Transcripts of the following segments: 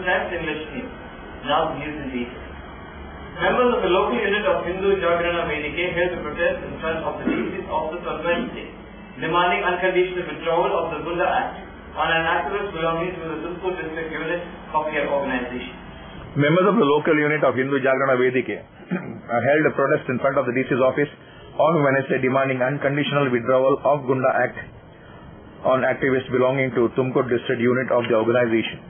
times in Lakshmi. Now news in detail. Members of the local unit of Hindu Jagrana Vedike held a protest in front of the DC's office on Wednesday, demanding unconditional withdrawal of the Gunda Act on an activist belonging to the Tumkur district unit of their organization. Members of the local unit of Hindu Jagrana Vedike held a protest in front of the DC's office on Wednesday demanding unconditional withdrawal of Gunda Act on activists belonging to Tumkur district unit of the organization.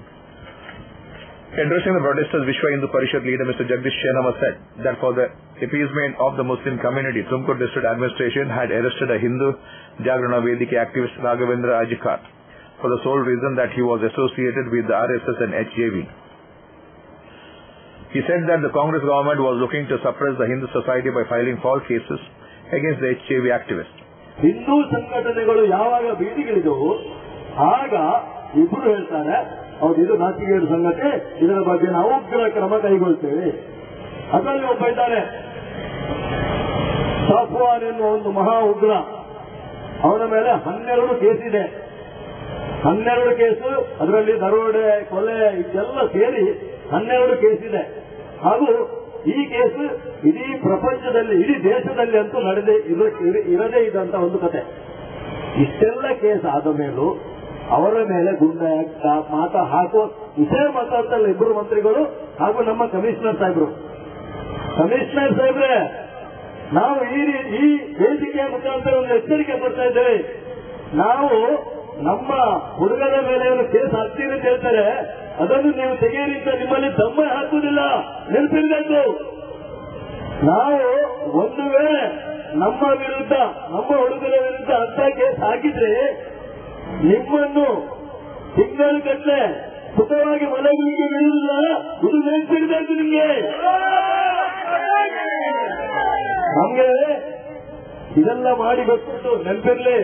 Addressing the protesters, Vishwa Hindu Parishad leader Mr. Jagdish Shenama said that for the appeasement of the Muslim community, Tumkur district administration had arrested a Hindu Jagrana Vedike activist Raghavendra Ajikar for the sole reason that he was associated with the RSS and HJV. He said that the Congress government was looking to suppress the Hindu society by filing false cases against the HJV activists. Hindu ಸಂಘಟನೆಗಳು ಯಾವಾಗ ಬೀದಿಗಿಳಿದವು ಆಗ ಇಬ್ಬರು ಹೇಳ್ತಾರೆ, ಹೌದು ಇದು ನಾಚಿಕೆಯ ಸಂಗತಿ, ಇದರ ಬಗ್ಗೆ ನಾವು ಉಗ್ರ ಕ್ರಮ ಕೈಗೊಳ್ತೇವೆ. ಅದರಲ್ಲಿ ಒಬ್ಬ ಇದ್ದಾನೆ ಸಾಫ್ವಾನ್ ಎನ್ನುವ ಒಂದು ಮಹಾ ಉಗ್ರ. ಅವನ ಮೇಲೆ 12 ಕೇಸಿದೆ. 12 ಕೇಸು, ಅದರಲ್ಲಿ ದರೋಡೆ, ಕೊಲೆ ಇದೆಲ್ಲ ಸೇರಿ 12 ಕೇಸಿದೆ. ಹಾಗೂ ಈ ಕೇಸು ಇಡೀ ಪ್ರಪಂಚದಲ್ಲಿ, ಇಡೀ ದೇಶದಲ್ಲಿ ಅಂತೂ ಇರದೇ ಇದ್ದಂತ ಒಂದು ಕತೆ. ಇಷ್ಟೆಲ್ಲ ಕೇಸ್ ಆದ ಮೇಲೂ ಅವರ ಮೇಲೆ ಗುಂಡ ಮಾತ ಹಾಕುವ ವಿಷಯ ಮಾತಾಡ್ತಲ್ಲ ಇಬ್ಬರು ಮಂತ್ರಿಗಳು ಹಾಗೂ ನಮ್ಮ ಕಮಿಷನರ್ ಸಾಹೇಬ್ರು. ಕಮಿಷನರ್ ಸಾಹೇಬ್ರೆ, ನಾವು ಈ ವೇದಿಕೆಯ ಮುಖಾಂತರ ಒಂದು ಎಚ್ಚರಿಕೆ ಕೊಡ್ತಾ ಇದ್ದೇವೆ. ನಾವು ನಮ್ಮ ಹುಡುಗರ ಮೇಲೆ ಕೇಸ್ ಹಾಕ್ತೀವಿ ಅಂತ ಹೇಳ್ತಾರೆ, ಅದನ್ನು ನೀವು ತೆಗೆಯಿರಿ ಅಂತ ನಿಮ್ಮಲ್ಲಿ ದಮ್ಮ ಹಾಕುವುದಿಲ್ಲ, ನೆನಪಿರಬೇಕು. ನಾವು ಒಂದು ವೇಳೆ ನಮ್ಮ ವಿರುದ್ಧ, ನಮ್ಮ ಹುಡುಗರ ವಿರುದ್ಧ ಅಂತ ಕೇಸ್ ಹಾಕಿದ್ರೆ ನಿಮ್ಮನ್ನು ತಿಂಗಳುಗಟ್ಟಲೆ ಸುಖವಾಗಿ ಮಲಗಲಿಕ್ಕೆ ಬಿಡುವುದಿಲ್ಲ. ಇದು ನೆನಪಿರಬೇಕು ನಿಮಗೆ. ನಮಗೆ ಇದೆಲ್ಲ ಮಾಡಿ ಗೊತ್ತಿತ್ತು, ನೆನಪಿರ್ಲಿ.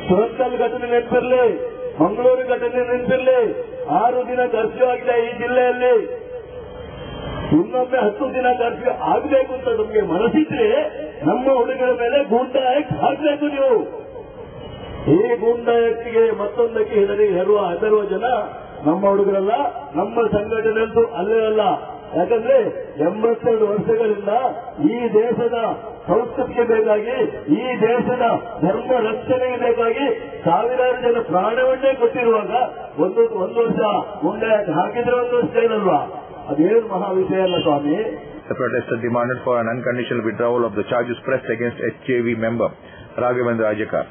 ಸುರತ್ಕಲ್ ಘಟನೆ ನೆನಪಿರ್ಲಿ, ಮಂಗಳೂರು ಘಟನೆ ನೆನಪಿರ್ಲಿ. 6 ದಿನ ಕರ್ಫ್ಯೂ ಆಗಿದೆ ಈ ಜಿಲ್ಲೆಯಲ್ಲಿ. ಇನ್ನೊಮ್ಮೆ 10 ದಿನ ಕರ್ಫ್ಯೂ ಆಗಬೇಕು ಅಂತ ನಮಗೆ ಮನಸ್ಸಿದ್ರೆ ನಮ್ಮ ಹುಡುಗರ ಮೇಲೆ ಗೂಂಡಾ ಆಕ್ಟ್ ಹಾಕಬೇಕು ನೀವು. ಈ ಗೂಂಡಾ ಆಕ್ಟ್ಗೆ ಮತ್ತೊಂದಕ್ಕೆ ಹೆದರುವ ಜನ ನಮ್ಮ ಹುಡುಗರಲ್ಲ, ನಮ್ಮ ಸಂಘಟನೆಯಂತೂ ಅಲ್ಲೇ ಅಲ್ಲ. ಯಾಕಂದ್ರೆ 82 ವರ್ಷಗಳಿಂದ ಈ ದೇಶದ ಸಂಸ್ಕೃತಿಗೆ ಬೇಕಾಗಿ, ಈ ದೇಶದ ಧರ್ಮ ರಕ್ಷಣೆಗೆ ಬೇಕಾಗಿ ಸಾವಿರಾರು ಜನ ಪ್ರಾಣವನ್ನೇ ಕೊಟ್ಟಿರುವಾಗ ಒಂದು ವರ್ಷ ಗುಂಡೆ ಹಾಕಿದ್ರೆ ಒಂದು ವರ್ಷ ಏನಲ್ವಾ? ಅದೇನು ಮಹಾ ವಿಷಯ ಅಲ್ಲ ಸ್ವಾಮಿ. The protesters demanded for an unconditional withdrawal of the charges pressed against HJV member Raghavendra Ajikar.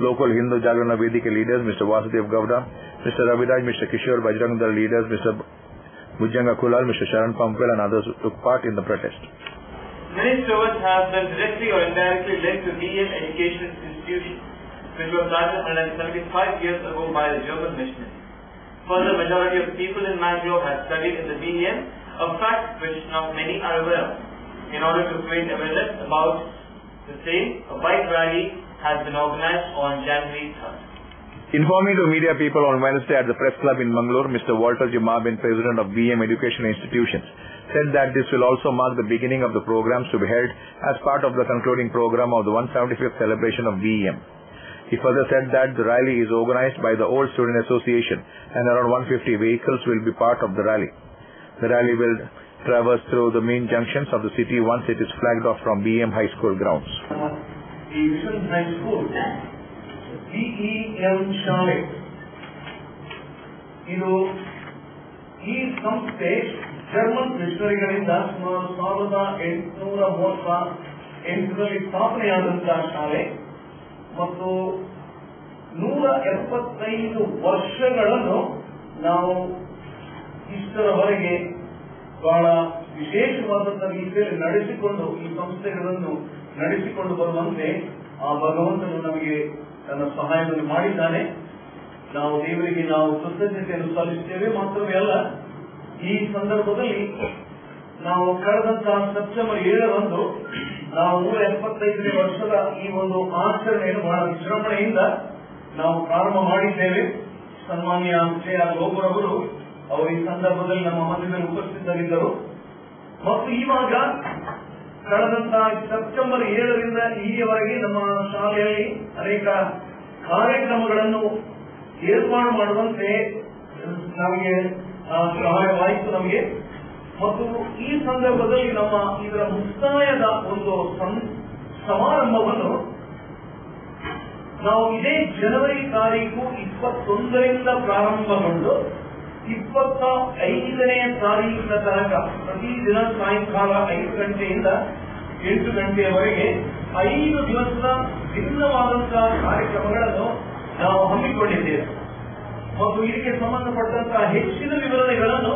Local Hindu Jagrana Vedike leaders Mr. Vasudev Gowda, Mr. Raviraj, Mr. Kishore Bajrang Dal leaders Mr. Bujjanga Kulal, Mr. Sharan Pampel and others took part in the protest. Many stewards have been directly or indirectly linked to BM education institution, which was started 175 years ago by the German missionaries. Further, the majority of people in Mangalore have studied in the BM, a fact which not many are aware of. In order to create awareness about the same, a bike rally has been organized on January 3rd. Informing to media people on Wednesday at the Press Club in Mangalore, Mr. Walter Jimabin, president of BM Education Institutions, said that this will also mark the beginning of the programs to be held as part of the concluding program of the 175th celebration of BEM. He further said that the rally is organized by the Old Student Association and around 150 vehicles will be part of the rally. The rally will traverse through the main junctions of the city once it is flagged off from BEM High School grounds. Vision High School, BEM ಶಾಲೆ, ಇದು ಈ ಸಂಸ್ಥೆ German ಮಿಷನರಿಗಳಿಂದ ಸುಮಾರು 1838ರಲ್ಲಿ ಸ್ಥಾಪನೆಯಾದಂತಹ ಶಾಲೆ ಮತ್ತು 175 ವರ್ಷಗಳನ್ನು ನಾವು ಇಷ್ಟರವರೆಗೆ ಬಹಳ ವಿಶೇಷವಾದಂತಹ ರೀತಿಯಲ್ಲಿ ನಡೆಸಿಕೊಂಡು ಈ ಸಂಸ್ಥೆಗಳನ್ನು ನಡೆಸಿಕೊಂಡು ಬರುವಂತೆ ಆ ಭಗವಂತನು ನಮಗೆ ತನ್ನ ಸಹಾಯವನ್ನು ಮಾಡಿದ್ದಾನೆ. ನಾವು ದೇವರಿಗೆ ನಾವು ಕೃತಜ್ಞತೆಯನ್ನು ಸಲ್ಲಿಸುತ್ತೇವೆ. ಮಾತ್ರವೇ ಅಲ್ಲ, ಈ ಸಂದರ್ಭದಲ್ಲಿ ನಾವು ಕಳೆದಂತಹ ಸೆಪ್ಟೆಂಬರ್ 7ರಂದು ನಾವು 175ನೇ ವರ್ಷದ ಈ ಒಂದು ಆಚರಣೆಯನ್ನು ಬಹಳ ವಿಜೃಂಭಣೆಯಿಂದ ನಾವು ಪ್ರಾರಂಭ ಮಾಡಿದ್ದೇವೆ. ಸನ್ಮಾನ್ಯ ಶ್ರೀ ಗೋಪುರವರು ಅವರು ಈ ಸಂದರ್ಭದಲ್ಲಿ ನಮ್ಮ ಮಧ್ಯದಲ್ಲಿ ಉಪಸ್ಥಿತರಿದ್ದರು. ಮತ್ತು ಇವಾಗ ಕಳೆದಂತಹ ಸೆಪ್ಟೆಂಬರ್ 7ರಿಂದ ಈವರೆಗೆ ನಮ್ಮ ಶಾಲೆಯಲ್ಲಿ ಅನೇಕ ಕಾರ್ಯಕ್ರಮಗಳನ್ನು ಏರ್ಪಾಡು ಮಾಡುವಂತೆ ನಮಗೆ ಸಹಾಯವಾಯಿತು ನಮಗೆ. ಮತ್ತು ಈ ಸಂದರ್ಭದಲ್ಲಿ ನಮ್ಮ ಇದರ ಮುಕ್ತಾಯದ ಒಂದು ಸಮಾರಂಭವನ್ನು ನಾವು ಇದೇ ಜನವರಿ ತಾರೀಕು 21ರಿಂದ ಪ್ರಾರಂಭಗೊಂಡು 25ನೇ ತಾರೀಕಿನ ತನಕ ಪ್ರತಿದಿನ ಸಾಯಂಕಾಲ 5 ಗಂಟೆಯಿಂದ 8 ಗಂಟೆಯವರೆಗೆ 5 ದಿವಸದ ಭಿನ್ನವಾದಂತಹ ಕಾರ್ಯಕ್ರಮಗಳನ್ನು ನಾವು ಹಮ್ಮಿಕೊಂಡಿದ್ದೇವೆ. ಮತ್ತು ಇದಕ್ಕೆ ಸಂಬಂಧಪಟ್ಟಂತಹ ಹೆಚ್ಚಿನ ವಿವರಣೆಗಳನ್ನು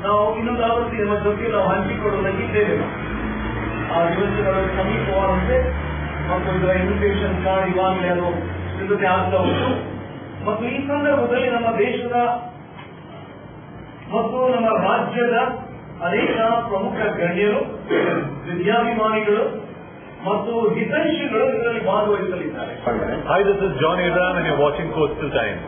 ನಾವು ಇನ್ನೊಂದಾವತ್ತಿ ನಮ್ಮ ಜೊತೆ ನಾವು ಹಂಚಿಕೊಳ್ಳಲಿದ್ದೇವೆ. ಆ ದಿವಸಗಳು ಸಮೀಪವಾದಂತೆ ಮತ್ತು ಇದರ ಇನ್ವಿಟೇಷನ್ ಕಾರ್ಡ್ ಇವಾಗಲೇ ಅದು ಸಿದ್ಧತೆ ಆಗ್ತಾ ಉಂಟು. ಮತ್ತು ಈ ಸಂದರ್ಭದಲ್ಲಿ ನಮ್ಮ ದೇಶದ ಮತ್ತು ನಮ್ಮ ರಾಜ್ಯದ ಅನೇಕ ಪ್ರಮುಖ ಗಣ್ಯರು, ವಿದ್ಯಾಭಿಮಾನಿಗಳು ಮತ್ತು ಹಿತೈಷಿಗಳು ಇದರಲ್ಲಿ ಭಾಗವಹಿಸಲಿದ್ದಾರೆ. Hi, this is John Abraham and you're watching Coastal Times.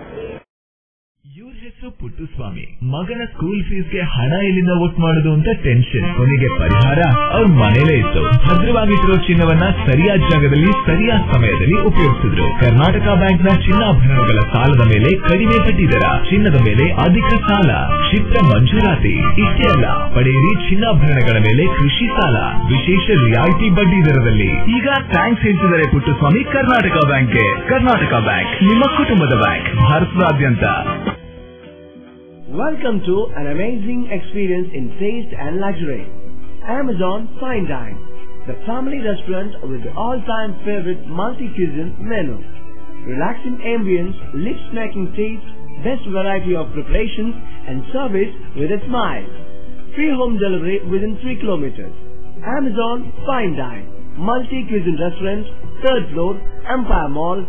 ಇವ್ರ ಹೆಸರು ಪುಟ್ಟುಸ್ವಾಮಿ. ಮಗನ ಸ್ಕೂಲ್ ಫೀಸ್ಗೆ ಹಣ ಎಲ್ಲಿಂದ ಒಟ್ಟು ಮಾಡುದು ಅಂತ ಟೆನ್ಷನ್. ಕೊನೆಗೆ ಪರಿಹಾರ ಅವ್ರ ಮನೇಲೇ ಇತ್ತು. ಭದ್ರವಾಗಿಟ್ಟಿರೋ ಚಿನ್ನವನ್ನ ಸರಿಯಾದ ಜಾಗದಲ್ಲಿ ಸರಿಯಾದ ಸಮಯದಲ್ಲಿ ಉಪಯೋಗಿಸಿದ್ರು. ಕರ್ನಾಟಕ ಬ್ಯಾಂಕ್ನ ಚಿನ್ನಾಭರಣಗಳ ಸಾಲದ ಮೇಲೆ ಕಡಿಮೆ ಬಡ್ಡಿ ದರ, ಚಿನ್ನದ ಮೇಲೆ ಅಧಿಕ ಸಾಲ, ಕ್ಷಿಪ್ರ ಮಂಜೂರಾತಿ. ಇಷ್ಟೇ ಅಲ್ಲ, ಪಡೆಯಿರಿ ಚಿನ್ನಾಭರಣಗಳ ಮೇಲೆ ಕೃಷಿ ಸಾಲ ವಿಶೇಷ ರಿಯಾಯಿತಿ ಬಡ್ಡಿ ದರದಲ್ಲಿ. ಈಗ ಥ್ಯಾಂಕ್ಸ್ ಹೇಳ್ತಿದ್ದಾರೆ ಪುಟ್ಟುಸ್ವಾಮಿ ಕರ್ನಾಟಕ ಬ್ಯಾಂಕ್ಗೆ. ಕರ್ನಾಟಕ ಬ್ಯಾಂಕ್ ನಿಮ್ಮ ಕುಟುಂಬದ ಬ್ಯಾಂಕ್, ಭಾರತದಾದ್ಯಂತ. Welcome to an amazing experience in taste and luxury. Amazon Fine Dine, the family restaurant with the all-time favorite multi-cuisine menu. Relaxing ambience, lip-smacking taste, best variety of preparations and service with a smile. Free home delivery within 3 kilometers. Amazon Fine Dine, multi-cuisine restaurant, 3rd floor, Empire Mall,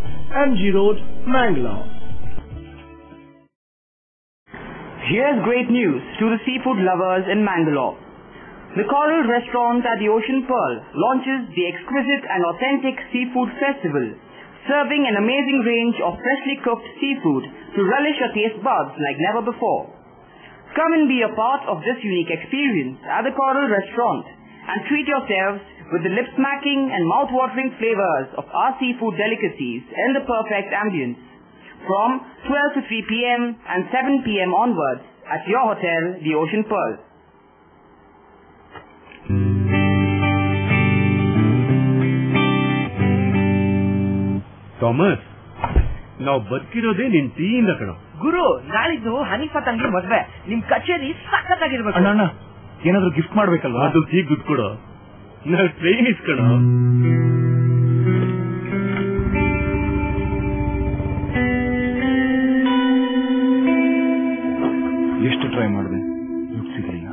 MG Road, Mangalore. Here's great news to the seafood lovers in Mangalore. The Coral Restaurant at the Ocean Pearl launches the exquisite and authentic Seafood Festival, serving an amazing range of freshly cooked seafood to relish your taste buds like never before. Come and be a part of this unique experience at the Coral Restaurant and treat yourselves with the lip-smacking and mouth-watering flavors of our seafood delicacies in the perfect ambience. From 12 to 3 p.m. and 7 p.m. onwards at your hotel, the Ocean Pearl. Thomas, ನಾವು ಬದುಕಿರೋದೇ ನಿನ್ ಟೀಯಿಂದ ಕಣ. ಗುರು, ನಾಳಿದ್ದು ಹನೀಫಾ ತಂಗಿ ಮದ್ವೆ. ನಿಮ್ ಕಚೇರಿ ಸಖತ್ತಾಗಿರ್ಬೇಕು. ಅಣ್ಣ, ಏನಾದ್ರು ಗಿಫ್ಟ್ ಮಾಡ್ಬೇಕಲ್ವಾ? ಅದು ಈಗ ದುಡ್ಡು ಕೊಡು. ನಾವು ಟ್ರೈನ್ ಇಸ್ಕಣ. ಎಷ್ಟು ಟ್ರೈ ಮಾಡಿದೆ, ದುಡ್ಡು ಸಿಗಲಿಲ್ಲ.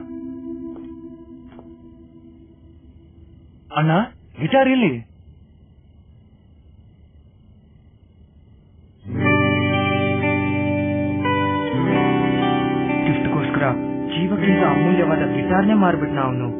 ಅಣ್ಣ, ಗಿಟಾರ್ ಇಲ್ಲಿ. ಗಿಫ್ಟ್ಗೋಸ್ಕರ ಜೀವಕ್ಕಿಂತ ಅಮೂಲ್ಯವಾದ ಗಿಟಾರ್ನೇ ಮಾರ್ಬಿಟ್ನ ಅವನು.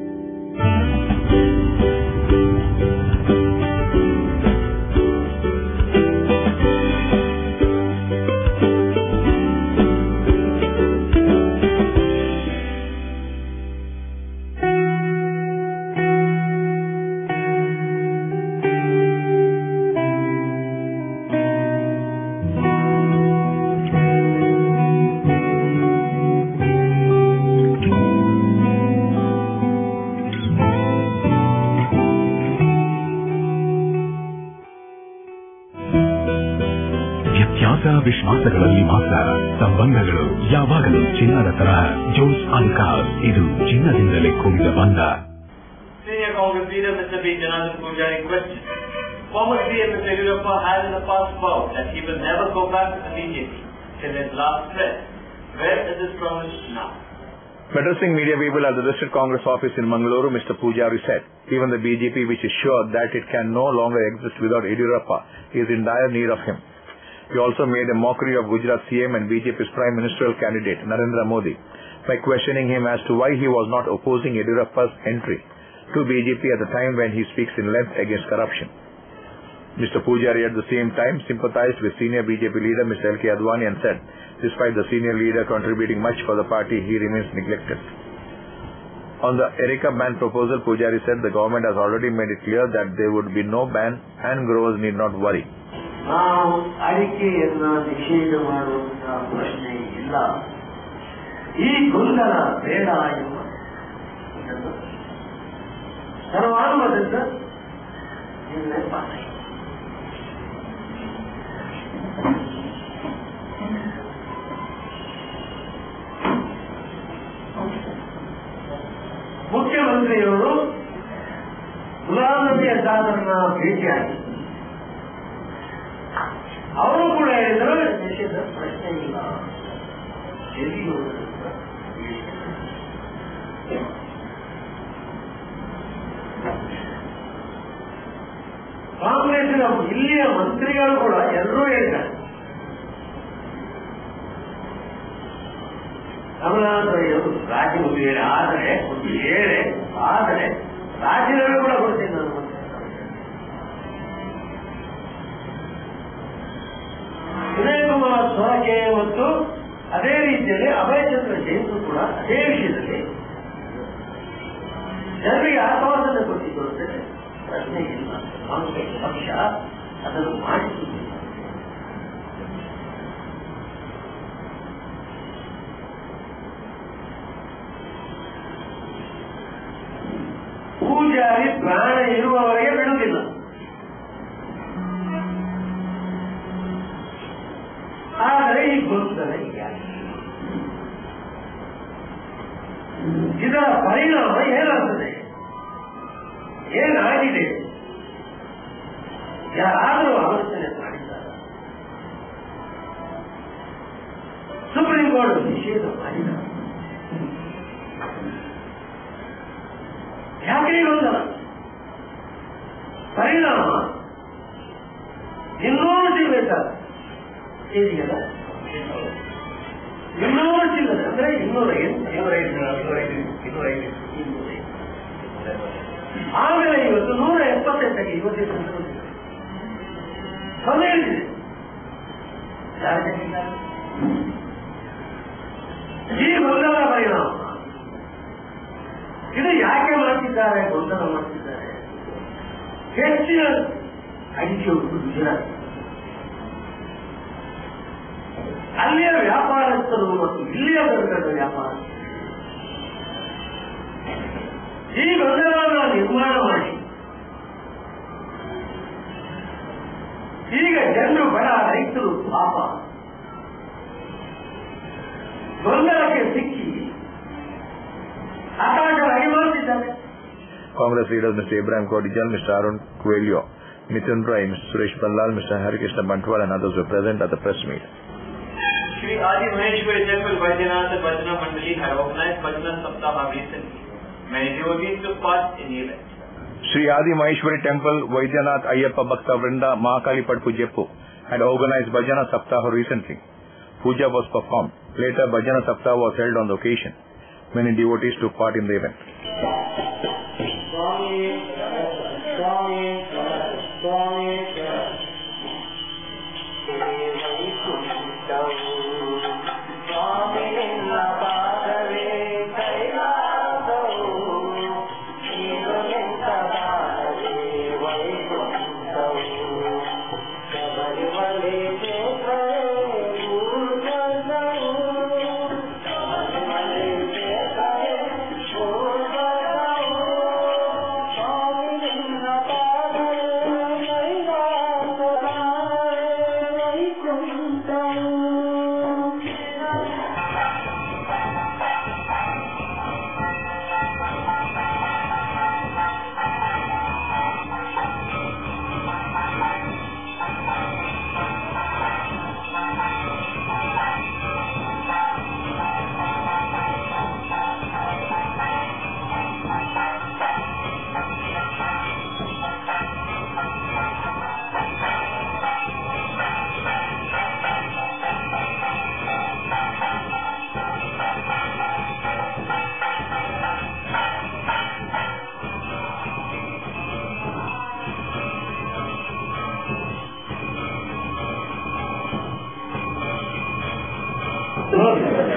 ವಿಶ್ವಾಸಗಳಲ್ಲಿ ಮಾತ್ರ ಸಂಬಂಧಗಳು ಯಾವಾಗಲೂ ಚಿನ್ನದ ತರಹ. ಜೋಸ್ ಅಲ್ಕಾಸ್, ಇದು ಚಿನ್ನದಿಂದಲೇ ಕೂಡಿದ ಬಂಧ. Senior Congress leader Mr. B. Janardhan Pujari questioned. Former CM Mr. Yediyurappa has in the past vowed that he will never go back to the BJP till his last breath. Where is this promise now? Addressing media people at the district Congress office in Mangalore, Mr. Pujari said, even the BJP, which is sure that it can no longer exist without Yediyurappa, is in dire need of him. He also made a mockery of Gujarat CM and BJP's prime ministerial candidate, Narendra Modi, by questioning him as to why he was not opposing Yediyurappa's entry to BJP at the time when he speaks in length against corruption. Mr. Pujari at the same time sympathized with senior BJP leader Mr. L.K. Advani and said, despite the senior leader contributing much for the party, he remains neglected. On the Erika ban proposal, Pujari said the government has already made it clear that there would be no ban and growers need not worry. ನಾವು ಅಡಿಕೆಯನ್ನು ನಿಷೇಧ ಮಾಡುವಂತಹ ಪ್ರಶ್ನೆ ಇಲ್ಲ. ಈ ಗೊಂದಲ ಬೇಡ ಎಂಬ ಸರ್ವಾನುಮತದಿಂದ ಮುಖ್ಯಮಂತ್ರಿಯವರು ಗುಲಾಂ ನಬಿ ಆಜಾದ್ರನ್ನ ಭೇಟಿಯಾಗಿ ಅವರು ಕೂಡ ಹೇಳಿದರು ದೇಶದ ಪ್ರಶ್ನೆ ಇಲ್ಲ, ಕಾಂಗ್ರೆಸ್ಸಿನ ಇಲ್ಲಿಯ ಮಂತ್ರಿಗಳು ಕೂಡ ಎಲ್ಲರೂ ಹೇಳಿದ್ದಾರೆ. ಕಮಲಾಂತರವರು ರಾಜ್ಯ ಒಂದು ಹೇಳಿ ಆದರೆ ರಾಜ್ಯಗಳು ಕೂಡ ಕೊಡ್ತೀನಿ ನಾನು. ವಿನಯ್ ಕುಮಾರ್ ಸೊರಕೆ ಮತ್ತು ಅದೇ ರೀತಿಯಲ್ಲಿ ಅಭಯಚಂದ್ರ ಜೈನ್ ಕೂಡ ಅದೇ ವಿಷಯದಲ್ಲಿ ಜನರಿಗೆ ಆಶ್ವಾಸನೆ ಕೊಟ್ಟಿದ್ದೇನೆ, ಪ್ರಶ್ನೆ ಇಲ್ಲ. ಕಾಂಗ್ರೆಸ್ ಪಕ್ಷ ಅದನ್ನು ಮಾಡಿಸುವುದಿಲ್ಲ. ಪೂಜಾರಿ ಪ್ರಾಣ ಇರುವವರೆಗೆ ಬಿಡುವುದಿಲ್ಲ. ಆದರೆ ಈ ಗೊಂದಲ ಇದರ ಪರಿಣಾಮ ಏನಾಗ್ತದೆ, ಏನಾಗಿದೆ, ಯಾರಾದರೂ ಆಲೋಚನೆ ಮಾಡಿದ್ದಾರೆ? ಸುಪ್ರೀಂ ಕೋರ್ಟ್ ನಿಷೇಧ ಮಾಡಿದ್ದಾರೆ. ಯಾಕೆ ಗೊಂದಲ? ಪರಿಣಾಮ ಇನ್ನೂರು ಸಿಗಬೇಕಾದ ಇದೆಯಲ್ಲ, ಇನ್ನೂರು ಸಿಗದೆ ಅಂದ್ರೆ 205 ಆಮೇಲೆ ಇವತ್ತು 178 ಇವತ್ತಿನ ಸೊನ್ನೆ ಹೇಳಿದೆ. ಈ ಗೊಂದಲ ಪರಿಣಾಮ ಇದು ಯಾಕೆ ಮಾಡ್ತಿದ್ದಾರೆ? ಗೊಂದಲ ಮಾಡ್ತಿದ್ದಾರೆ. ಹೆಚ್ಚಿನ ಐಕ್ಯವು ಗುಜರಾತ್, ಅಲ್ಲಿಯ ವ್ಯಾಪಾರಸ್ಥರು ಮತ್ತು ಇಲ್ಲಿಯ ವರ್ಗದ ವ್ಯಾಪಾರಸ್ಥರು ಈ ಗೊಂದಲವನ್ನು ನಿರ್ಮಾಣ ಮಾಡಿ ಈಗ ಜನರು ಬಡ ರೈತರು ಪಾಪ ಗೊಂದಲಕ್ಕೆ ಸಿಕ್ಕಿ ಆಕಾಶವಾಗಿ ಮಾಡುತ್ತಿದ್ದಾರೆ. Congress leaders Mr. Ibrahim Kodijal, Mr. Arun Coelho, Nitin Rai, Mr. Suresh Ballal, Mr. Harikrishna Bantwal and others were present at the press meet. Shri Adi Maheshwari Temple Vaidyanatha Bhajana Mandali had organized Bhajana Saptaha recently. Many devotees took part in the event. Shri Adi Maheshwari Temple Vaidyanath Ayyappa Bhakta Vrinda Mahakalipattu Jeppu had organized Bhajana Saptaha recently. Puja was performed. Later Bhajana Saptaha was held on the occasion. Many devotees took part in the event.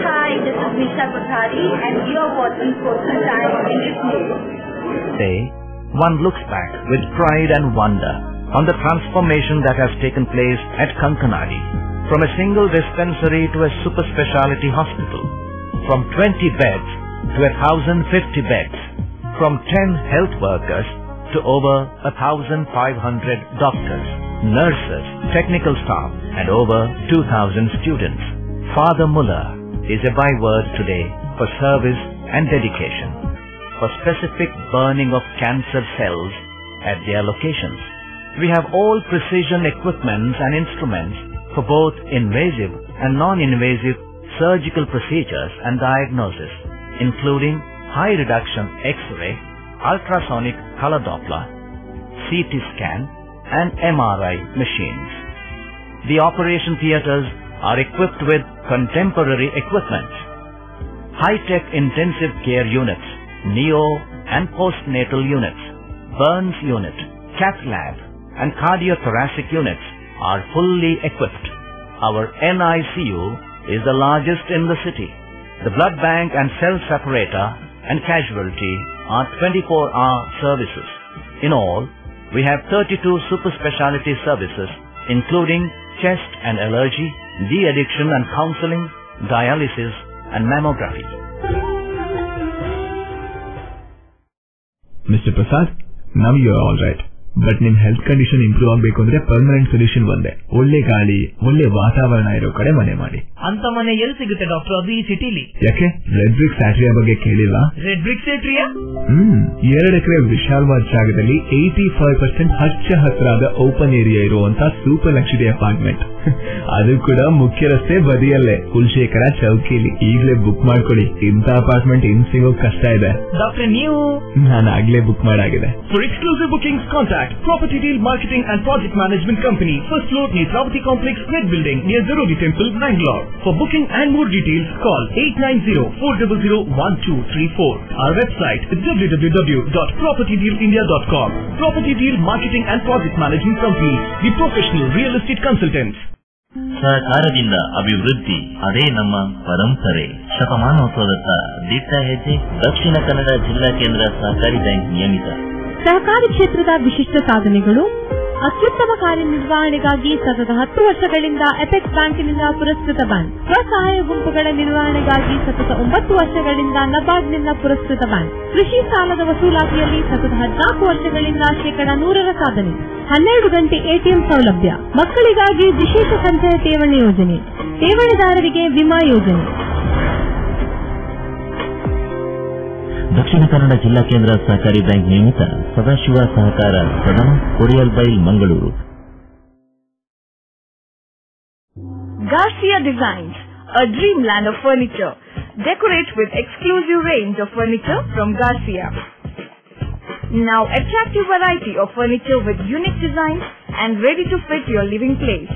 Hi, this is Nisha Kothari and you are watching Coastal Times English News. Today, one looks back with pride and wonder on the transformation that has taken place at Kankanadi from a single dispensary to a super speciality hospital. from 20 beds to 1,050 beds, from 10 health workers to over 1,500 doctors, nurses, technical staff, and over 2,000 students. Father Muller is a byword today for service and dedication, for specific burning of cancer cells at their locations. We have all precision equipments and instruments for both invasive and non-invasive surgical procedures and diagnosis, including high reduction X-ray, ultrasonic color Doppler, CT scan, and MRI machines. The operation theaters are equipped with contemporary equipment, high-tech intensive care units, neo and postnatal units, burns unit, cath lab, and cardiothoracic units are fully equipped. Our NICU is the largest in the city. The blood bank and cell separator and casualty are 24-hour services. In all, we have 32 super specialty services, including chest and allergy, de-addiction and counseling, dialysis, and mammography. Mr. Prasad, now you are all right. But ನಿಮ್ಮ health condition improve ಆಗಬೇಕು ಅಂದ್ರೆ permanent solution ಒಂದೇ, ಒಳ್ಳೆ ಗಾಳಿ, ಒಳ್ಳೆ ವಾತಾವರಣ ಇರೋ ಕಡೆ ಮನೆ ಮಾಡಿ. ಅಂತ ಮನೆ ಎಲ್ಲಿ ಸಿಗುತ್ತೆ ಡಾಕ್ಟರ್? ಅದು ಈ ಸಿಟಿಲಿ. ಯಾಕೆ ರೆಡ್ ಬ್ರಿಕ್ಸ್ ಆಟ್ರಿಯಾ ಬಗ್ಗೆ ಕೇಳಿಲ್ಲ? Red BRICS ಆಟ್ರಿಯಾ? 2 ಎಕರೆ ವಿಶಾಲವಾದ ಜಾಗದಲ್ಲಿ 85% ಹಚ್ಚ ಹಸಿರಾದ ಓಪನ್ ಏರಿಯಾ ಇರುವಂತ ಸೂಪರ್ ಲಕ್ಸುರಿ ಅಪಾರ್ಟ್ಮೆಂಟ್. ಅದು ಕೂಡ ಮುಖ್ಯ ರಸ್ತೆ ಬದಿಯಲ್ಲೇ, ಕುಲಶೇಖರ ಚೌಕಿಲಿ. ಈಗಲೇ ಬುಕ್ ಮಾಡ್ಕೊಳ್ಳಿ, ಇಂಥ ಅಪಾರ್ಟ್ಮೆಂಟ್ ಇನ್ ಸಿಗೋಕ್ ಕಷ್ಟ ಇದೆ. ಡಾಕ್ಟರ್ ನೀವು? ನಾನು ಆಗ್ಲೇ book ಮಾಡಾಗಿದೆ. For exclusive bookings, contact Property Deal Marketing and Project Management Company, first floor, Netravati Complex, Red Building, near Zarodi Temple, Bangalore. For booking and more details, call 890-400-1234. Our website is www.propertydealindia.com. Property Deal Marketing and Project Management Company, the professional real estate consultants. ಸಹಕಾರದಿಂದ ಅಭಿವೃದ್ಧಿ, ಅದೇ ನಮ್ಮ ಪರಂಪರೆ. ಶತಮಾನೋತ್ಸವದತ್ತ ದಿಟ್ಟ ಹೆಜ್ಜೆ. ದಕ್ಷಿಣ ಕನ್ನಡ ಜಿಲ್ಲಾ ಕೇಂದ್ರ ಸಹಕಾರಿ ಬ್ಯಾಂಕ್ ನಿಯಮಿತ. ಸಹಕಾರಿ ಕ್ಷೇತ್ರದ ವಿಶಿಷ್ಟ ಸಾಧನೆಗಳು. ಅತ್ಯುತ್ತಮ ಕಾರ್ಯನಿರ್ವಹಣೆಗಾಗಿ ಸತತ 10 ವರ್ಷಗಳಿಂದ ಎಪೆಕ್ಸ್ ಬ್ಯಾಂಕಿನಿಂದ ಪುರಸ್ಕೃತ ಬ್ಯಾಂಕ್. ಸ್ವಸಹಾಯ ಗುಂಪುಗಳ ನಿರ್ವಹಣೆಗಾಗಿ ಸತತ 9 ವರ್ಷಗಳಿಂದ ನಬಾರ್ಡ್ನಿಂದ ಪುರಸ್ಕೃತ ಬ್ಯಾಂಕ್. ಕೃಷಿ ಸಾಲದ ವಸೂಲಾತಿಯಲ್ಲಿ ಸತತ 14 ವರ್ಷಗಳಿಂದ 100% ಸಾಧನೆ. 12 ಗಂಟೆ ಎಟಿಎಂ ಸೌಲಭ್ಯ. ಮಕ್ಕಳಿಗಾಗಿ ವಿಶೇಷ ಸಂಚಯ ಠೇವಣಿ ಯೋಜನೆ, ಠೇವಣಿದಾರರಿಗೆ ವಿಮಾ ಯೋಜನೆ. ದಕ್ಷಿಣ ಕನ್ನಡ ಜಿಲ್ಲಾ ಕೇಂದ್ರ ಸಹಕಾರಿ ಬ್ಯಾಂಕ್ ನಿಯಮಿತ ಸದಾಶಿವ ಸಹಕಾರ ಸದನ, ಕೊಡಿಯಲ್ ಬೈಲ್, Mangaluru. Garcia Designs, a dreamland of furniture. Decorate with exclusive range of furniture from Garcia. Now attractive variety of furniture with unique designs and ready to fit your living place.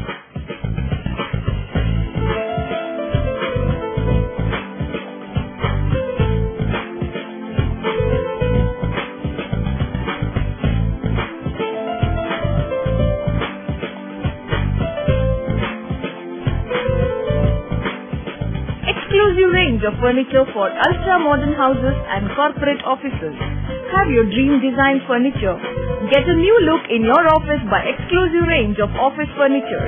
Exclusive range of furniture for ultra-modern houses and corporate offices. Have your dream design furniture. Get a new look in your office by exclusive range of office furniture.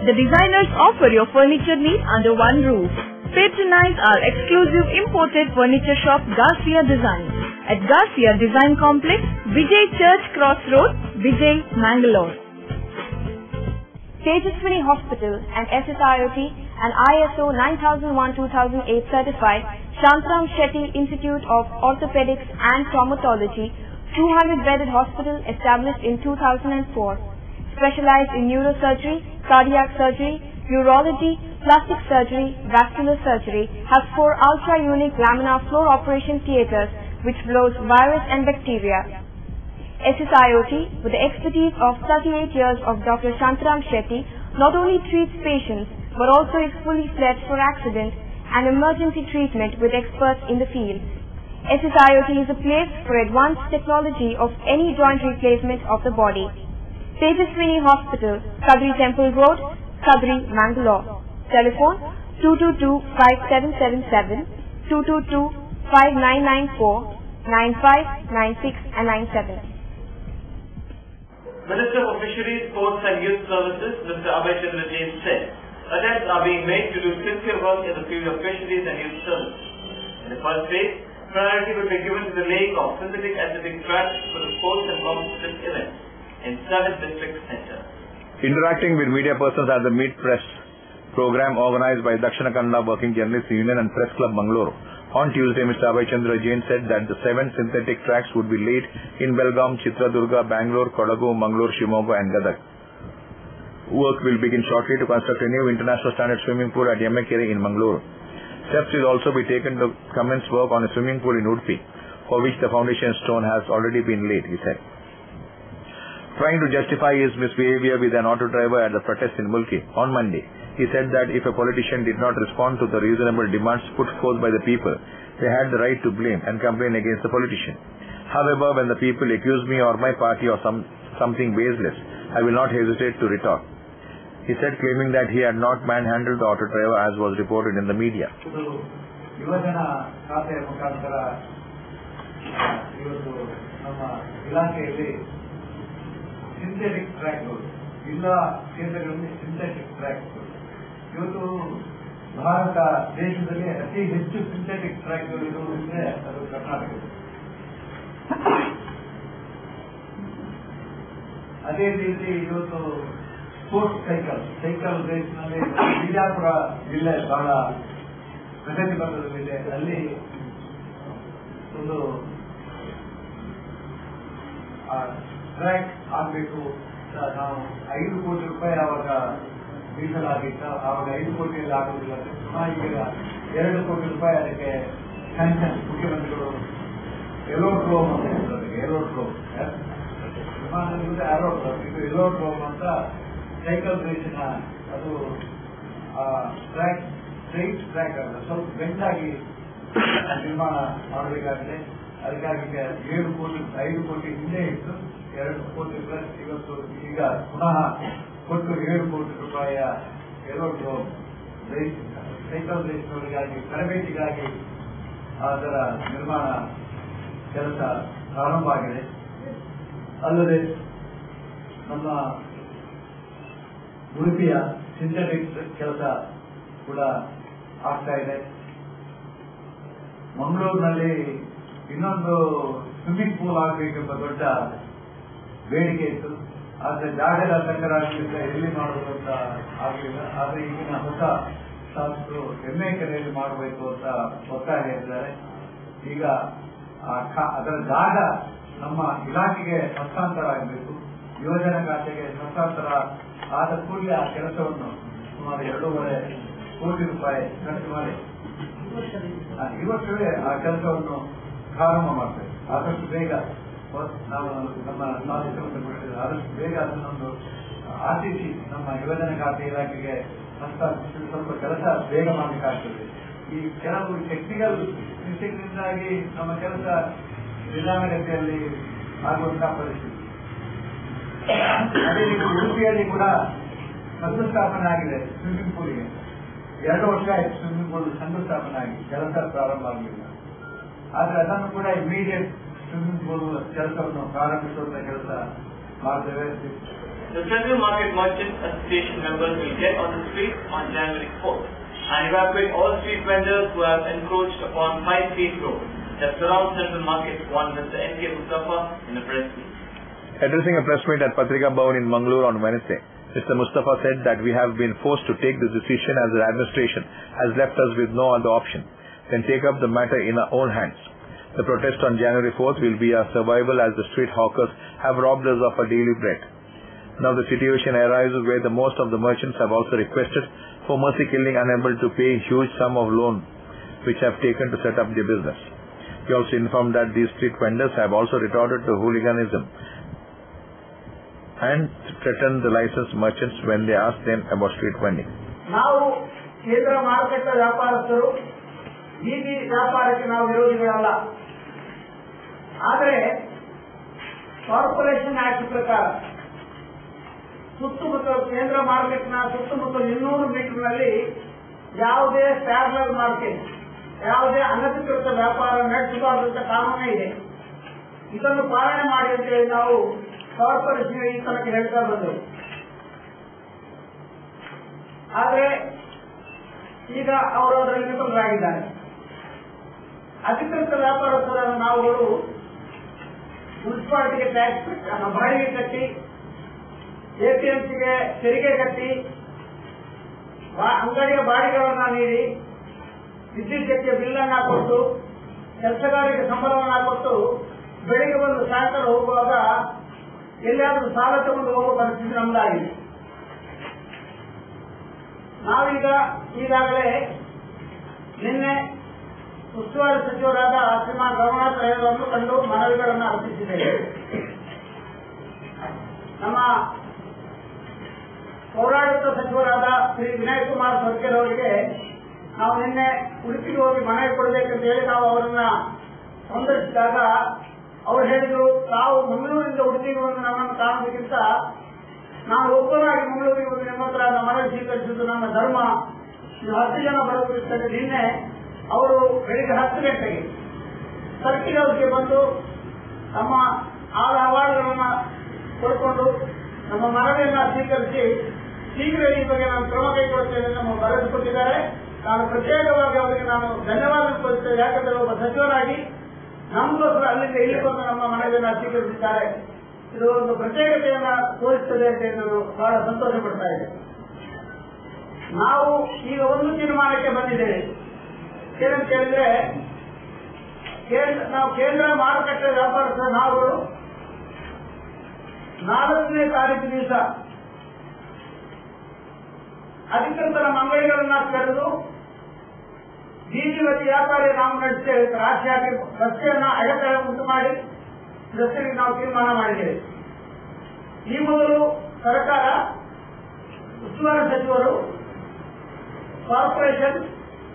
The designers offer your furniture needs under one roof. Patronize our exclusive imported furniture shop Garcia Design at Garcia Design Complex, Vijay Church Cross Road, Vijay, Mangalore. Tejaswini Hospital and SSIOT and ISO 9001-2008 certified Shantram Shetty Institute of Orthopedics and Traumatology, 200-bedded hospital established in 2004. Specialized in neurosurgery, cardiac surgery, urology, plastic surgery, vascular surgery, has 4 ultra-unique laminar floor operation theaters which blows virus and bacteria. SSIOT, with the expertise of 38 years of Dr. Shantram Shetty, not only treats patients but also is fully fledged for accident and emergency treatment with experts in the field. SSIOT is a place for advanced technology of any joint replacement of the body. Tejaswini Hospital, Kadri Temple Road, Kadri, Mangalore. Telephone 222-5777, 222-5994, 9596 and 97. Minister for Fisheries, Sports and Youth Services, Mr. Abhay Chandra Jain said, attempts are being made to do sincere work in the field of fisheries and youth service. In the first phase, priority will be given to the laying of synthetic athletic tracks for the sports and competitive events in 7 district centers. Interacting with media persons at the Meet Press program organized by Dakshina Kannada Working Journalists Union and Press Club Mangalore. On Tuesday, Mr. Abhay Chandra Jain said that the 7 synthetic tracks would be laid in Belgaum, Chitradurga, Bangalore, Kodagu, Mangalore, Shimoga and Gadag. Work will begin shortly to construct a new international standard swimming pool at Yemmekere in Mangalore. Steps will also be taken to commence work on a swimming pool in Udupi, for which the foundation stone has already been laid, he said. Trying to justify his misbehavior with an auto driver at the protest in Mulki on Monday, he said that if a politician did not respond to the reasonable demands put forth by the people, they had the right to blame and complain against the politician. However, when the people accuse me or my party of something baseless, I will not hesitate to retort. He said, claiming that he had not manhandled the auto driver as was reported in the media. ಯುವಜನ ಖಾತೆಯ ಮುಖಾಂತರ ಇವತ್ತು ನಮ್ಮ ಇಲಾಖೆಯಲ್ಲಿ synthetic ಟ್ರ್ಯಾಕ್ಗಳು ಎಲ್ಲ ಕ್ಷೇತ್ರಗಳಲ್ಲಿ synthetic ಟ್ರ್ಯಾಕ್ಗಳು ಇವತ್ತು ಭಾರತ ದೇಶದಲ್ಲಿ ಅತಿ ಹೆಚ್ಚು ಸಿಂಥೆಟಿಕ್ ಟ್ರ್ಯಾಕ್ಗಳು ಇರುವುದರಿಂದ ಅದು ಕರ್ನಾಟಕ. ಅದೇ ರೀತಿ ಇವತ್ತು ಸ್ಪೋರ್ಟ್ಸ್ ಸೈಕಲ್ ರೇಸ್ನಲ್ಲಿ ಬಿಜಾಪುರ ಜಿಲ್ಲೆ ಬಹಳ ಪ್ರಗತಿ ಪಥದಲ್ಲಿದೆ. ಅಲ್ಲಿ ಒಂದು ಟ್ರ್ಯಾಕ್ ಆಗಬೇಕು. ನಾವು 5 ಕೋಟಿ ರೂಪಾಯಿ ಆವಾಗ ಮೀಸಲಾಗಿತ್ತ. ಆವಾಗ 5 ಕೋಟಿಯಲ್ಲಿ ಆಗುವುದಿಲ್ಲ. ಈಗ 2 ಕೋಟಿ ರೂಪಾಯಿ ಅದಕ್ಕೆ ಸ್ಯಾಂಕ್ಷನ್ ಮುಖ್ಯಮಂತ್ರಿಗಳು ಎಲೋಡ್ರೋಮ್ ಅಂತ ಹೇಳ್ತಾರೆ. ಎಲೋಡ್ರೋಮ್ ವಿಮಾನದಿಂದ ಏರೋಡ್ರೋಮ್, ಇದು ಎಲೋಡ್ರೋಮ್ ಅಂತ ಸೈಕಲ್ ರೇಸಿನ ಅದು ಟ್ರ್ಯಾಕ್ ಸ್ಟ್ರೈಟ್ ಟ್ರ್ಯಾಕ್ ಅಲ್ಲ, ಸ್ವಲ್ಪ ಬೆಂಡಾಗಿ ನಿರ್ಮಾಣ ಮಾಡಬೇಕಾಗಿದೆ. ಅದಕ್ಕಾಗಿ 5 ಕೋಟಿ ಹಿಂದೆ ಇತ್ತು, 2 ಕೋಟಿ ಪ್ಲಸ್ ಇವತ್ತು ಈಗ ಪುನಃ ಕೊಟ್ಟು 7 ಕೋಟಿ ರೂಪಾಯಿಯ ಏರೋಡ್ರೋಮ್ ರೇಸ್ ಸೈಕಲ್ ರೇಸ್ನವರಿಗಾಗಿ ತರಬೇತಿಗಾಗಿ ಅದರ ನಿರ್ಮಾಣ ಕೆಲಸ ಪ್ರಾರಂಭ ಆಗಿದೆ. ಅಲ್ಲದೆ ನಮ್ಮ ಉಡುಪಿಯ ಸಿಂಥೆಟಿಕ್ ಕೆಲಸ ಕೂಡ ಆಗ್ತಾ ಇದೆ. ಮಂಗಳೂರಿನಲ್ಲಿ ಇನ್ನೊಂದು ಸ್ವಿಮ್ಮಿಂಗ್ ಪೂಲ್ ಆಗಬೇಕೆಂಬ ದೊಡ್ಡ ಬೇಡಿಕೆ ಇತ್ತು. ಆದರೆ ಜಾಗದ ಸಂಕರಾಗಿದ್ದರಿಂದ ಎಲ್ಲಿ ಮಾಡುವುದು ಅಂತ ಆಗಲಿಲ್ಲ. ಆದರೆ ಈಗಿನ ಹೊಸ ಶಾಸಕರು ಎಮ್ಮೆಕೆರೆಯಲ್ಲಿ ಮಾಡಬೇಕು ಅಂತ ಒತ್ತಾಯ ಹೇಳಿದ್ದಾರೆ. ಈಗ ಅದರ ಜಾಗ ನಮ್ಮ ಇಲಾಖೆಗೆ ಹಸ್ತಾಂತರ ಆಗಬೇಕು. ಯೋಜನಾ ಖಾತೆಗೆ ಹಸ್ತಾಂತರ ಆದ ಕೂಡಲೇ ಆ ಕೆಲಸವನ್ನು ಸುಮಾರು 2.5 ಕೋಟಿ ರೂಪಾಯಿ ಖರ್ಚು ಮಾಡಿ ಈ ವರ್ಷವೇ ಆ ಕೆಲಸವನ್ನು ಪ್ರಾರಂಭ ಮಾಡ್ತೇವೆ. ಆದಷ್ಟು ಬೇಗ ನಾವು ನಮ್ಮ ಶಾಸಕರನ್ನು ಕೊಟ್ಟಿದ್ದೇವೆ. ಆದಷ್ಟು ಬೇಗ ಅದನ್ನೊಂದು ಆರ್ಟಿಸಿ ನಮ್ಮ ಯೋಜನಾ ಖಾತೆ ಇಲಾಖೆಗೆ ಹಸ್ತಾಂತರಿಸಿ ಸ್ವಲ್ಪ ಕೆಲಸ ಬೇಗ ಮಾಡಬೇಕಾಗ್ತದೆ. ಈ ಕೆಲವು ಟೆಕ್ನಿಕಲ್ ಮಿಸ್ಟೇಕ್ನಿಂದಾಗಿ ನಮ್ಮ ಕೆಲಸ ನಿಧಾನಗತಿಯಲ್ಲಿ ಆಗುವಂತಹ ಪರಿಸ್ಥಿತಿ. ಅದೇ ರೀತಿ ಉಡುಪಿಯಲ್ಲಿ ಕೂಡ ಶಂಕುಸ್ಥಾಪನೆ ಆಗಿದೆ. ಸ್ವಿಮ್ಮಿಂಗ್ ಪೂಲ್ಗೆ 2 ವರ್ಷ ಆಯಿತು. ಸ್ವಿಮ್ಮಿಂಗ್ ಪೂಲ್ ಶಂಕುಸ್ಥಾಪನೆ ಆಗಿ ಕೆಲಸ ಪ್ರಾರಂಭ ಆಗಲಿಲ್ಲ. ಆದರೆ ಅದನ್ನು ಕೂಡ ಇಮಿಡಿಯೇಟ್ ಸ್ವಿಮ್ಮಿಂಗ್ ಪೂಲ್ ಕೆಲಸವನ್ನು ಪ್ರಾರಂಭಿಸುವಂತ ಕೆಲಸ ಮಾಡ್ತೇವೆ. The Central Market Merchants Association members will get on the street on January 4th and evacuate all street vendors who have encroached upon 5 feet road that surround Central Market, one Mr. N.K. Mustafa in a press meet. Addressing a press meet at Patrika Bhavan in Mangalore on Wednesday, Mr. Mustafa said that we have been forced to take this decision as the administration has left us with no other option than take up the matter in our own hands. The protest on January 4th will be our survival as the street hawkers have robbed us of our daily bread. Now the situation arises where the most of the merchants have also requested for mercy killing, unable to pay a huge sum of loan which have taken to set up their business. He also informed that these street vendors have also resorted to hooliganism and threatened the licensed merchants when they asked them about street vending. ನಾವು ಕೇಂದ್ರ ಮಾರುಕಟ್ಟೆ ವ್ಯಾಪಾರಸ್ಥರು ಬೀದಿ ವ್ಯಾಪಾರಕ್ಕೆ ನಾವು ವಿರೋಧಿಗಳಲ್ಲ. ಆದರೆ corporation act ಪ್ರಕಾರ ಸುತ್ತಮುತ್ತ ಕೇಂದ್ರ ಮಾರ್ಕೆಟ್ನ ಸುತ್ತಮುತ್ತ 200 ಮೀಟರ್ನಲ್ಲಿ ಯಾವುದೇ ಪ್ಯಾರಲಲ್ ಮಾರ್ಕೆಟ್, ಯಾವುದೇ ಅನಧಿಕೃತ ವ್ಯಾಪಾರ ನಡೆಸಬಾರದಂತ ಕಾನೂನೇ ಇದೆ. ಇದನ್ನು ಪಾಲನೆ ಮಾಡಿ ಅಂತೇಳಿ ನಾವು ಕಾರ್ಪೊರೇಷನ್ ಈ ತನಕ ಹೇಳ್ತಾ ಬಂದರು. ಆದರೆ ಈಗ ಅವರು ಅದರಲ್ಲಿ ವಿಫಲರಾಗಿದ್ದಾರೆ. ಅಧಿಕೃತ ವ್ಯಾಪಾರಸ್ಥರನ್ನು ನಾವುಗಳು ಮುನ್ಸಿಪಾಲಿಟಿಗೆ ಟ್ಯಾಕ್ಸ್ ಬಾಡಿಗೆ ಕಟ್ಟಿ, ಎಪಿಎಂಸಿಗೆ ತೆರಿಗೆ ಕಟ್ಟಿ, ಅಂಗಡಿಯ ಬಾಡಿಗೆಗಳನ್ನ ನೀಡಿ, ವಿದ್ಯುತ್ ಶಕ್ತಿಯ ಬಿಲ್ ಅನ್ನ ಕೊಟ್ಟು, ಕೆಲಸಗಾರರಿಗೆ ಸಂಬಳವನ್ನ ಕೊಟ್ಟು, ಬೆಳಿಗ್ಗೆ ಬಂದು ಸಾಯಂಕಾಲ ಹೋಗುವಾಗ ಎಲ್ಲಿಯಾದ್ರೂ ಸಾಲ ತಗೊಂಡು ಹೋಗುವ ಪರಿಸ್ಥಿತಿ ನಮ್ದಾಗಿದೆ. ನಾವೀಗ ಈಗಾಗಲೇ ನಿನ್ನೆ ಉಸ್ತುವಾರಿ ಸಚಿವರಾದ ಶ್ರೀಮಾನ್ ರಘುನಾಥ್ ಅವರನ್ನು ಕಂಡು ಮನವಿಗಳನ್ನು ಅರ್ಪಿಸಿದ್ದೇವೆ. ನಮ್ಮ ಪೌರಾಡಳಿತ ಸಚಿವರಾದ ಶ್ರೀ ವಿನಯ್ ಕುಮಾರ್ ಸರ್ಕಲ್ ಅವರಿಗೆ ನಾವು ನಿನ್ನೆ ಉಡುಪಿಗೆ ಹೋಗಿ ಮನವಿ ಕೊಡಬೇಕಂತ ಹೇಳಿ ನಾವು ಅವರನ್ನ ಸಂದರ್ಶಿಸಿದಾಗ ಅವರು ಹೇಳಿದ್ರು, ತಾವು ಮಂಗಳೂರಿಂದ ಉಡುಪಿಗೆ ಬಂದು ನಮ್ಮನ್ನು ಕಾಣೋದಕ್ಕಿಂತ ನಾನು ಒಬ್ಬನಾಗಿ ಮಂಗಳೂರಿಗೆ ಬಂದು ನಿಮ್ಮ ಹತ್ರ ಮನವಿ ಸ್ವೀಕರಿಸುವುದು ನನ್ನ ಧರ್ಮ, 10 ಜನ ಬರುತ್ತಿದ್ದಂತೆ ನಿನ್ನೆ ಅವರು ಬೆಳಿಗ್ಗೆ 10 ಗಂಟೆಗೆ ಸರ್ಕಿಲ್ ಹೌಸ್ಗೆ ಬಂದು ನಮ್ಮ ಅಹವಾಲುಗಳನ್ನು ಕೊಡ್ಕೊಂಡು ನಮ್ಮ ಮನವಿಯನ್ನ ಸ್ವೀಕರಿಸಿ ಶೀಘ್ರ ಈ ಬಗ್ಗೆ ನಾನು ಕ್ರಮ ಕೈಗೊಳ್ಳುತ್ತೇನೆ ನಮ್ಮ ಬರೆದುಕೊಟ್ಟಿದ್ದಾರೆ. ನಾನು ಪ್ರತ್ಯೇಕವಾಗಿ ಅವರಿಗೆ ನಾನು ಧನ್ಯವಾದ ಕೊಡುತ್ತೇನೆ. ಯಾಕಂದ್ರೆ ಒಬ್ಬ ಸಚಿವರಾಗಿ ನಮಗೋಸ್ಕರ ಅಲ್ಲಿಂದ ಇಲ್ಲಿ ಬಂದು ನಮ್ಮ ಮನವಿಯನ್ನು ಸ್ವೀಕರಿಸಿದ್ದಾರೆ. ಇದು ಒಂದು ಪ್ರತ್ಯೇಕತೆಯನ್ನ ತೋರಿಸುತ್ತದೆ ಅಂತ ನಾನು ಬಹಳ ಸಂತೋಷ ಪಡ್ತಾ ಇದ್ದೇನೆ. ನಾವು ಈಗ ಒಂದು ತೀರ್ಮಾನಕ್ಕೆ ಬಂದಿದ್ದೇವೆ. ಏನಂತ ಕೇಳಿದ್ರೆ, ನಾವು ಕೇಂದ್ರ ಮಾರುಕಟ್ಟೆ ವ್ಯಾಪಾರಸ್ಥರ ನಾವುಗಳು 4ನೇ ತಾರೀಕು ದಿವಸ ಅಧಿಕೃತರ ಅಂಗಡಿಗಳನ್ನ ಕರೆದು ಬೀದಿ ಬದಿ ವ್ಯಾಪಾರಿ ನಾವು ನಡೆಸ್ತೇವೆ. ರಾಶಿ ಹಾಕಿ ರಸ್ತೆಯನ್ನ ಅಡೆತಡೆ ಉಂಟು ಮಾಡಿ ರಸ್ತೆಗೆ ನಾವು ತೀರ್ಮಾನ ಮಾಡಿದ್ದೇವೆ. ಈ ಮೊದಲು ಸರ್ಕಾರ, ಉಸ್ತುವಾರಿ ಸಚಿವರು, ಕಾರ್ಪೊರೇಷನ್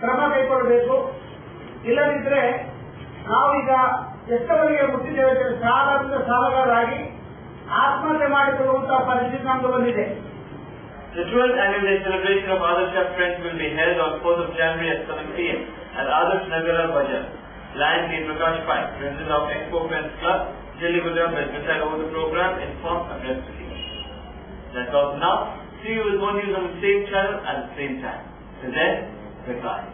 ಕ್ರಮ ಕೈಗೊಳ್ಳಬೇಕು. ಇಲ್ಲದಿದ್ದರೆ ನಾವೀಗ ಎಷ್ಟವರೆಗೆ ಮುಟ್ಟಿದ್ದೇವೆ, ಸಾಲದಿಂದ ಸಾಲಗಾರರಾಗಿ ಆತ್ಮಹತ್ಯೆ ಮಾಡಿಕೊಳ್ಳುವಂತಹ ಪರಿಸ್ಥಿತಿ ನಮಗೆ ಬಂದಿದೆ. The 12th annual day celebration of Adarsh Friends will be held on 4th of January at 7 p.m. at Adarsh Nagara Bazaar, Lion Gate Prakash Pine, President of Expo Friends Club, Delhi Gujarat, will preside over the program in form address to you. That's all for now. See you with more news on the same channel at the same time. Till then, goodbye.